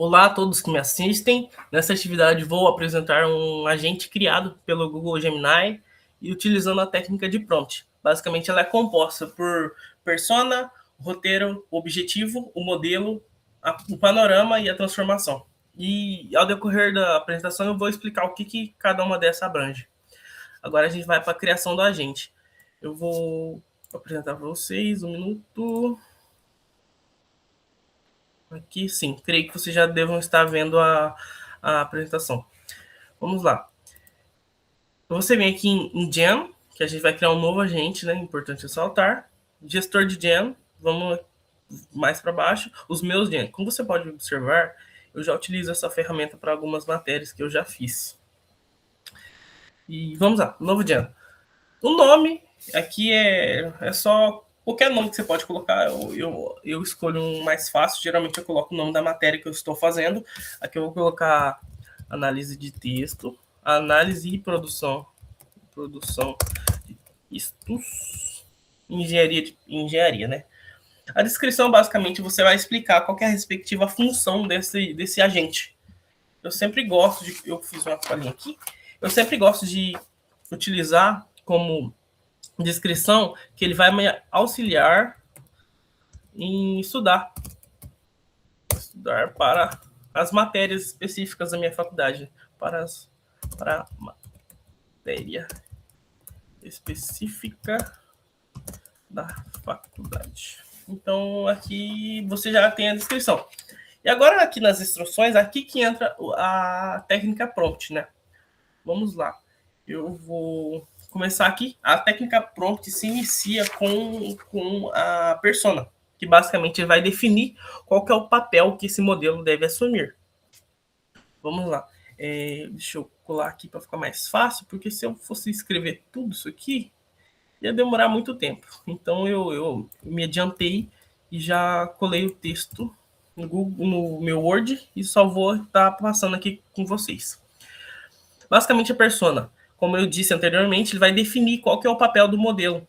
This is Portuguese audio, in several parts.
Olá a todos que me assistem. Nessa atividade vou apresentar um agente criado pelo Google Gemini e utilizando a técnica de prompt. Basicamente, ela é composta por persona, roteiro, objetivo, o modelo, o panorama e a transformação. E ao decorrer da apresentação eu vou explicar o que cada uma dessas abrange. Agora a gente vai para a criação do agente. Eu vou apresentar para vocês um minuto. Aqui sim, creio que vocês já devam estar vendo a apresentação. Vamos lá. Você vem aqui em Gen, que a gente vai criar um novo agente, né? Importante ressaltar. Gestor de Gen, vamos mais para baixo. Os meus Gen. Como você pode observar, eu já utilizo essa ferramenta para algumas matérias que eu já fiz. E vamos lá, novo Gen. O nome aqui é só qualquer nome que você pode colocar. Eu escolho um mais fácil. Geralmente eu coloco o nome da matéria que eu estou fazendo. Aqui eu vou colocar análise de texto, análise e produção de textos, engenharia, né? A descrição, basicamente, você vai explicar qual é a respectiva função desse agente. Eu fiz uma colinha aqui, eu sempre gosto de utilizar como descrição que ele vai me auxiliar em estudar para as matérias específicas da minha faculdade, para a matéria específica da faculdade. Então aqui você já tem a descrição. E agora aqui nas instruções, aqui que entra a técnica prompt, né? Vamos lá. Eu vou começar aqui. A técnica prompt se inicia com a persona, que basicamente vai definir qual que é o papel que esse modelo deve assumir. Vamos lá. Deixa eu colar aqui para ficar mais fácil, porque se eu fosse escrever tudo isso aqui, ia demorar muito tempo. Então eu me adiantei e já colei o texto no Google, no meu Word, e só vou estar passando aqui com vocês. Basicamente, a persona, como eu disse anteriormente, ele vai definir qual que é o papel do modelo,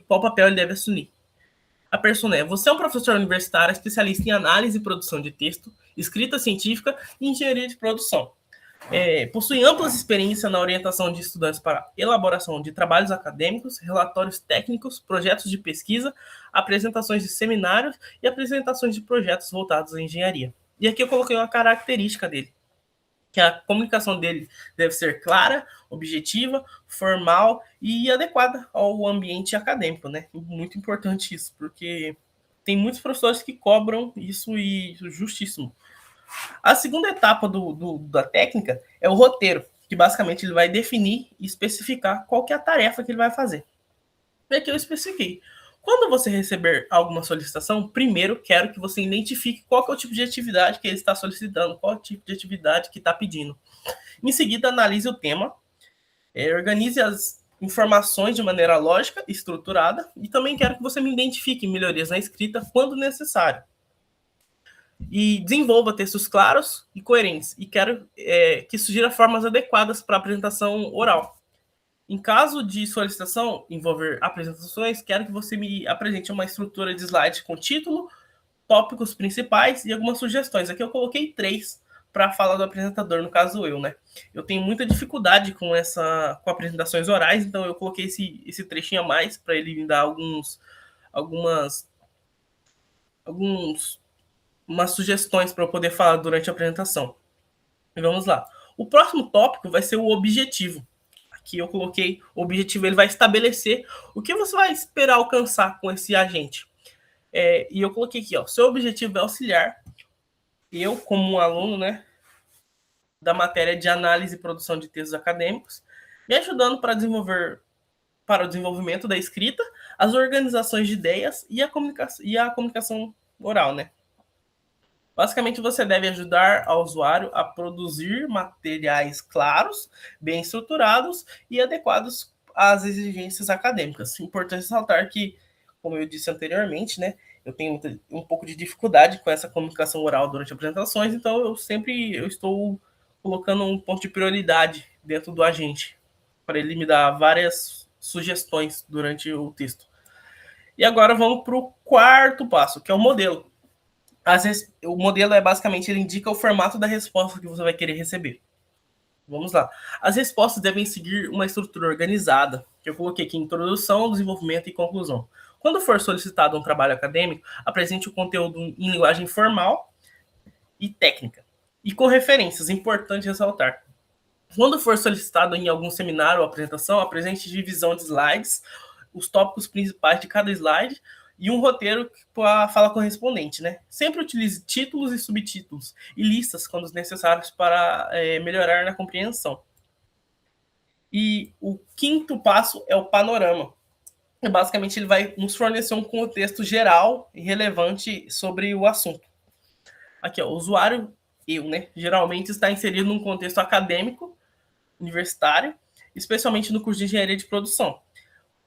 qual papel ele deve assumir. A persona é: você é um professor universitário especialista em análise e produção de texto, escrita científica e engenharia de produção. Possui amplas experiências na orientação de estudantes para elaboração de trabalhos acadêmicos, relatórios técnicos, projetos de pesquisa, apresentações de seminários e apresentações de projetos voltados à engenharia. E aqui eu coloquei uma característica dele, que a comunicação dele deve ser clara, objetiva, formal e adequada ao ambiente acadêmico, né? Muito importante isso, porque tem muitos professores que cobram isso e justíssimo. A segunda etapa da técnica é o roteiro, que basicamente ele vai definir e especificar qual que é a tarefa que ele vai fazer. E aqui eu especifiquei. Quando você receber alguma solicitação, primeiro quero que você identifique qual que é o tipo de atividade que ele está solicitando, qual é o tipo de atividade que está pedindo. Em seguida, analise o tema, organize as informações de maneira lógica e estruturada, e também quero que você me identifique melhorias na escrita quando necessário. E desenvolva textos claros e coerentes, e quero que sugira formas adequadas para a apresentação oral. Em caso de solicitação envolver apresentações, quero que você me apresente uma estrutura de slide com título, tópicos principais e algumas sugestões. Aqui eu coloquei 3 para a fala do apresentador, no caso eu, né? Eu tenho muita dificuldade com apresentações orais, então eu coloquei esse trechinho a mais para ele me dar umas sugestões para eu poder falar durante a apresentação. E vamos lá. O próximo tópico vai ser o objetivo. Aqui eu coloquei o objetivo, ele vai estabelecer o que você vai esperar alcançar com esse agente. E eu coloquei aqui, ó, seu objetivo é auxiliar eu, como um aluno, né, da matéria de análise e produção de textos acadêmicos, me ajudando para o desenvolvimento da escrita, as organizações de ideias e a comunicação oral, né? Basicamente, você deve ajudar ao usuário a produzir materiais claros, bem estruturados e adequados às exigências acadêmicas. Importante ressaltar que, como eu disse anteriormente, né, eu tenho um pouco de dificuldade com essa comunicação oral durante apresentações, então eu estou colocando um ponto de prioridade dentro do agente, para ele me dar várias sugestões durante o texto. E agora vamos para o quarto passo, que é o modelo. O modelo é basicamente, ele indica o formato da resposta que você vai querer receber. Vamos lá. As respostas devem seguir uma estrutura organizada, que eu coloquei aqui: introdução, desenvolvimento e conclusão. Quando for solicitado um trabalho acadêmico, apresente o conteúdo em linguagem formal e técnica, e com referências, importante ressaltar. Quando for solicitado em algum seminário ou apresentação, apresente divisão de slides, os tópicos principais de cada slide e um roteiro para a fala correspondente, né? Sempre utilize títulos e subtítulos e listas quando necessários para melhorar na compreensão. E o quinto passo é o panorama. E basicamente ele vai nos fornecer um contexto geral e relevante sobre o assunto. Aqui, ó, o usuário, né, geralmente está inserido num contexto acadêmico, universitário, especialmente no curso de engenharia de produção.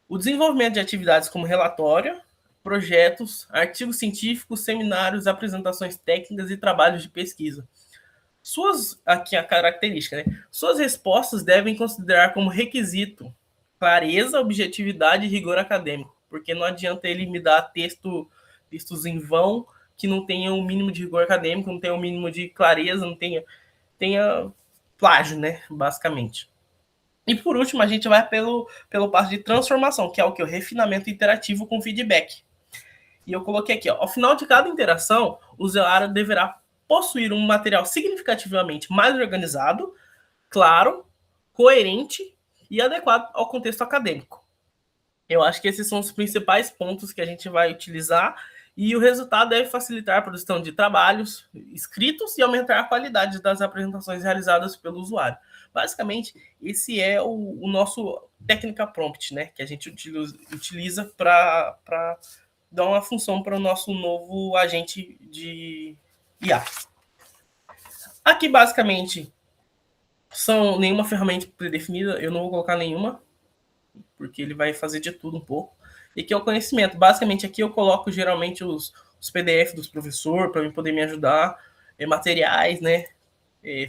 O desenvolvimento de atividades como relatório, projetos, artigos científicos, seminários, apresentações técnicas e trabalhos de pesquisa. Aqui a característica, né? Suas respostas devem considerar como requisito clareza, objetividade e rigor acadêmico, porque não adianta ele me dar textos em vão que não tenham o mínimo de rigor acadêmico, não tenham o mínimo de clareza, não tenha plágio, né? Basicamente. E por último, a gente vai pelo passo de transformação, que é o que? O refinamento interativo com feedback. E eu coloquei aqui, ó, ao final de cada interação, o usuário deverá possuir um material significativamente mais organizado, claro, coerente e adequado ao contexto acadêmico. Eu acho que esses são os principais pontos que a gente vai utilizar, e o resultado deve facilitar a produção de trabalhos escritos e aumentar a qualidade das apresentações realizadas pelo usuário. Basicamente, esse é o nosso técnica prompt, né, que a gente utiliza para dar uma função para o nosso novo agente de IA. Aqui, basicamente, são nenhuma ferramenta predefinida, eu não vou colocar nenhuma, porque ele vai fazer de tudo um pouco. E aqui é o conhecimento. Basicamente, aqui eu coloco geralmente os PDF dos professores para poder me ajudar, materiais, né?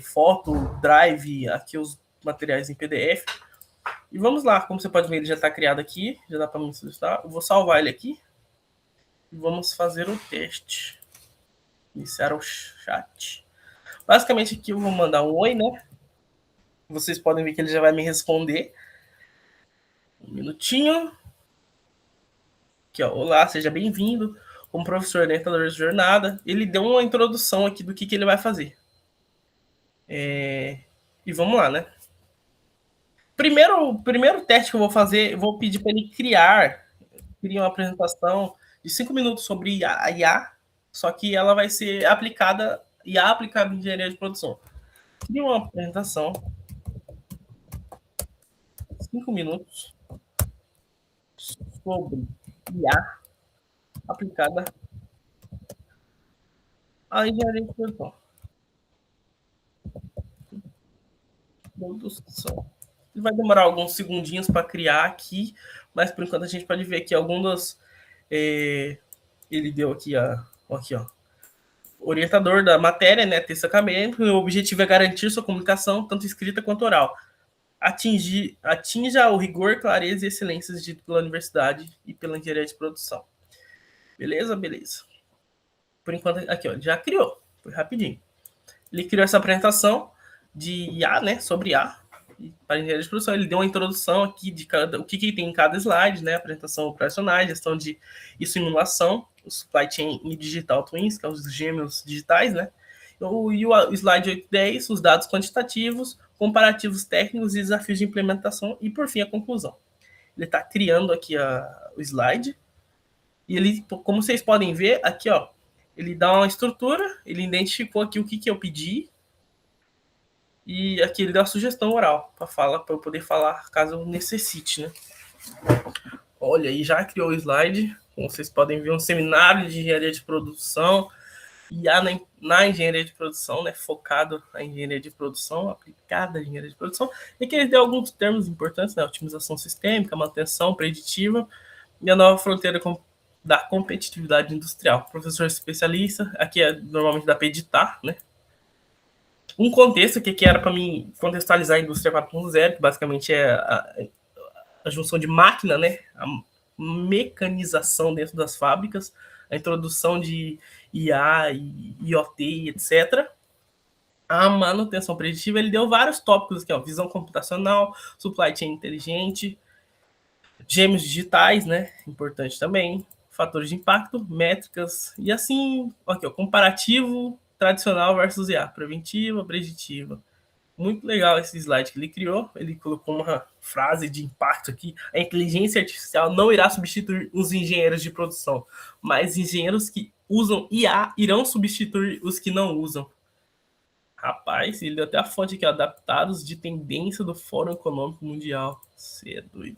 Foto, drive, aqui os materiais em PDF. E vamos lá, como você pode ver, ele já está criado aqui, já dá para me solicitar. Eu vou salvar ele aqui e vamos fazer o teste. Iniciar o chat. Basicamente, aqui eu vou mandar um oi, né? Vocês podem ver que ele já vai me responder. Um minutinho. Aqui, ó, olá, seja bem-vindo. Como professor orientador de jornada, ele deu uma introdução aqui do que ele vai fazer. E vamos lá, né? Primeiro teste que eu vou fazer, eu vou pedir para ele criar uma apresentação de 5 minutos sobre a IA, só que ela vai ser aplicada, IA aplicada em engenharia de produção. Cria uma apresentação, 5 minutos, sobre IA aplicada à engenharia de produção. Ele vai demorar alguns segundinhos para criar aqui, mas por enquanto a gente pode ver aqui algumas. Ele deu aqui, aqui, ó, orientador da matéria, né, texto acadêmico, e o objetivo é garantir sua comunicação, tanto escrita quanto oral. Atinja o rigor, clareza e excelência dito pela universidade e pela engenharia de produção. Beleza? Beleza. Por enquanto, aqui, ó, já criou. Foi rapidinho. Ele criou essa apresentação de IA, né, sobre IA, para engenharia de produção. Ele deu uma introdução aqui de o que tem em cada slide, né, apresentação operacionais, gestão de simulação, o supply chain e digital twins, que são os gêmeos digitais, né, e o slide 810, os dados quantitativos, comparativos técnicos e desafios de implementação, e por fim a conclusão. Ele está criando aqui o slide, e ele, como vocês podem ver, aqui, ó, ele dá uma estrutura, ele identificou aqui o que eu pedi, e aqui ele deu a sugestão oral para eu poder falar caso eu necessite, né? Olha, aí já criou o slide. Como vocês podem ver, um seminário de engenharia de produção, IA na engenharia de produção, né? Focado na engenharia de produção, aplicada à engenharia de produção. E aqui ele deu alguns termos importantes, né? Otimização sistêmica, manutenção preditiva e a nova fronteira da competitividade industrial. Professor especialista, aqui é normalmente da PEDITAR, né? Um contexto que era para mim contextualizar a indústria 4.0, que basicamente é a junção de máquina, né, a mecanização dentro das fábricas, a introdução de IA, IoT, etc. A manutenção preditiva, ele deu vários tópicos aqui, ó, visão computacional, supply chain inteligente, gêmeos digitais, né, importante também, fatores de impacto, métricas, e assim, aqui, ó, comparativo, tradicional versus IA, preventiva, preditiva. Muito legal esse slide que ele criou. Ele colocou uma frase de impacto aqui: a inteligência artificial não irá substituir os engenheiros de produção, mas engenheiros que usam IA irão substituir os que não usam. Rapaz, ele deu até a fonte aqui, adaptados de tendência do Fórum Econômico Mundial. Você é doido.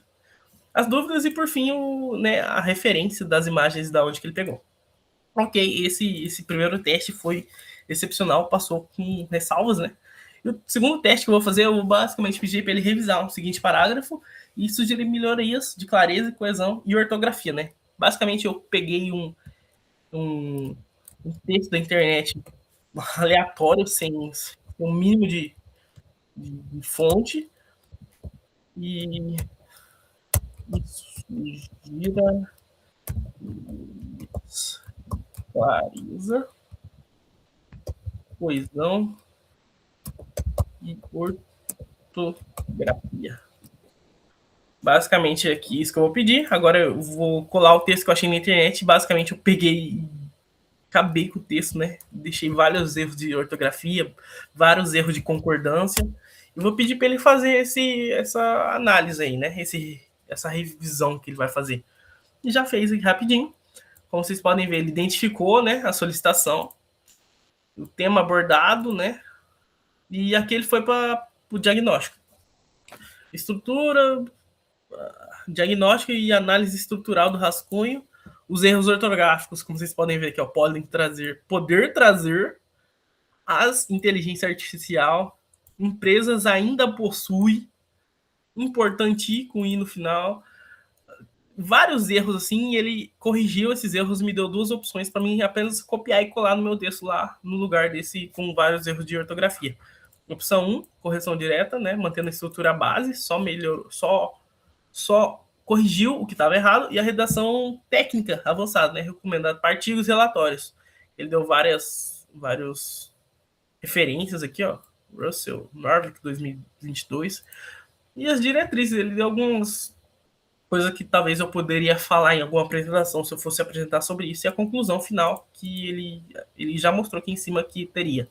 As dúvidas e, por fim, né, a referência das imagens da onde que ele pegou. Ok, esse primeiro teste foi excepcional, passou com ressalvas, né? E o segundo teste que eu vou fazer, eu vou basicamente pedir para ele revisar o seguinte parágrafo e sugerir melhorias de clareza, coesão e ortografia, né? Basicamente, eu peguei um texto da internet aleatório, sem um mínimo de fonte, e sugira clareza, coesão e ortografia. Basicamente aqui isso que eu vou pedir. Agora eu vou colar o texto que eu achei na internet. Basicamente eu peguei e acabei com o texto, né? Deixei vários erros de ortografia, vários erros de concordância. Eu vou pedir para ele fazer essa análise aí, né? Essa revisão que ele vai fazer. E já fez aqui rapidinho. Como vocês podem ver, ele identificou, né, a solicitação, o tema abordado, né? E aqui ele foi para o diagnóstico. Estrutura, diagnóstico e análise estrutural do rascunho. Os erros ortográficos, como vocês podem ver aqui, ó, podem poder trazer as inteligência artificial. Empresas ainda possuem, importante com I no final. Vários erros assim, ele corrigiu esses erros, me deu duas opções para mim apenas copiar e colar no meu texto lá no lugar desse com vários erros de ortografia. Opção 1, correção direta, né, mantendo a estrutura base, só corrigiu o que estava errado, e a redação técnica avançada, né, recomendado para artigos e relatórios. Ele deu várias referências aqui, ó, Russell Norvig 2022, e as diretrizes, ele deu algumas coisas que talvez eu poderia falar em alguma apresentação se eu fosse apresentar sobre isso, e a conclusão final que ele já mostrou aqui em cima que teria.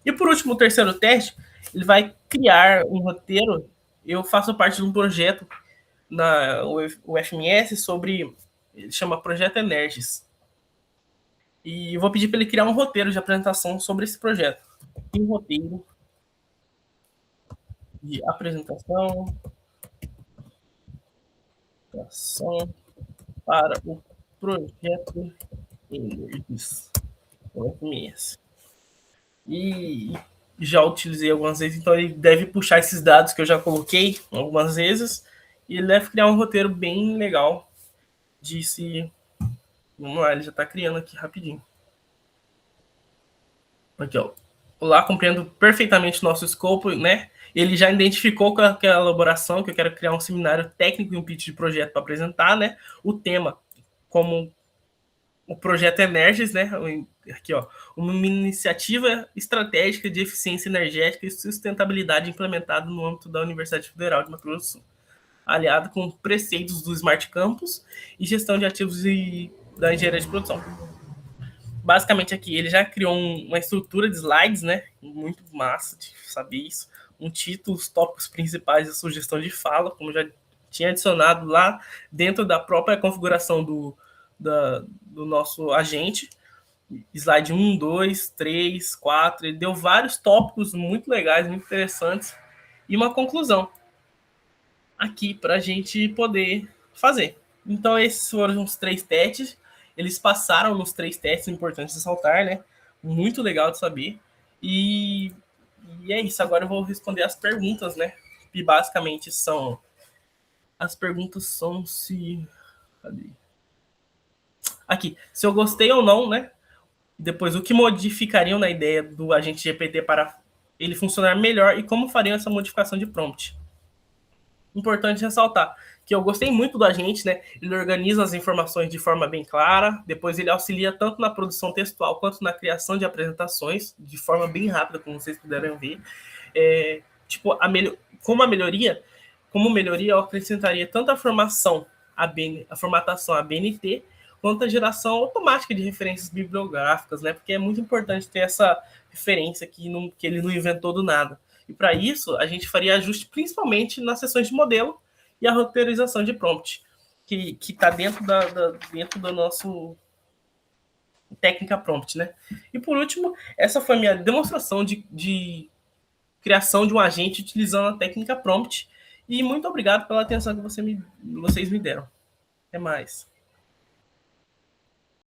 E por último, o terceiro teste, ele vai criar um roteiro. Eu faço parte de um projeto na UFMS sobre, ele chama Projeto Energis. E eu vou pedir para ele criar um roteiro de apresentação sobre esse projeto. Um roteiro de apresentação para o Projeto Energis, UFMS. E já utilizei algumas vezes, então ele deve puxar esses dados que eu já coloquei algumas vezes, e ele deve criar um roteiro bem legal de se... Vamos lá, ele já está criando aqui rapidinho. Aqui, ó. Olá, compreendo perfeitamente o nosso escopo, né? Ele já identificou com aquela elaboração que eu quero criar um seminário técnico e um pitch de projeto para apresentar, né? O tema, como o projeto Energis, né? Aqui, ó, uma iniciativa estratégica de eficiência energética e sustentabilidade implementada no âmbito da Universidade Federal de Mato Grosso do Sul, aliado com preceitos do Smart Campus e gestão de ativos da engenharia de produção. Basicamente aqui ele já criou uma estrutura de slides, né? Muito massa de saber isso. Um título, os tópicos principais da sugestão de fala, como já tinha adicionado lá dentro da própria configuração do nosso agente. Slide 1, 2, 3, 4. Ele deu vários tópicos muito legais, muito interessantes. E uma conclusão aqui para a gente poder fazer. Então, esses foram os 3 testes. Eles passaram nos 3 testes, importantes de ressaltar, né? Muito legal de saber. E é isso. Agora eu vou responder as perguntas, né? Que basicamente são... As perguntas são se... Cadê? Aqui. Se eu gostei ou não, né? Depois, o que modificariam na ideia do agente GPT para ele funcionar melhor e como fariam essa modificação de prompt. Importante ressaltar, que eu gostei muito do agente, né? Ele organiza as informações de forma bem clara, depois ele auxilia tanto na produção textual quanto na criação de apresentações, de forma bem rápida, como vocês puderam ver. Tipo, como melhoria, eu acrescentaria tanto a formatação a BNT, quanto a geração automática de referências bibliográficas, né? Porque é muito importante ter essa referência que ele não inventou do nada. E para isso, a gente faria ajuste principalmente nas sessões de modelo e a roteirização de prompt, que está dentro do nosso técnica prompt, né? E por último, essa foi a minha demonstração de criação de um agente utilizando a técnica prompt. E muito obrigado pela atenção que vocês me deram. Até mais.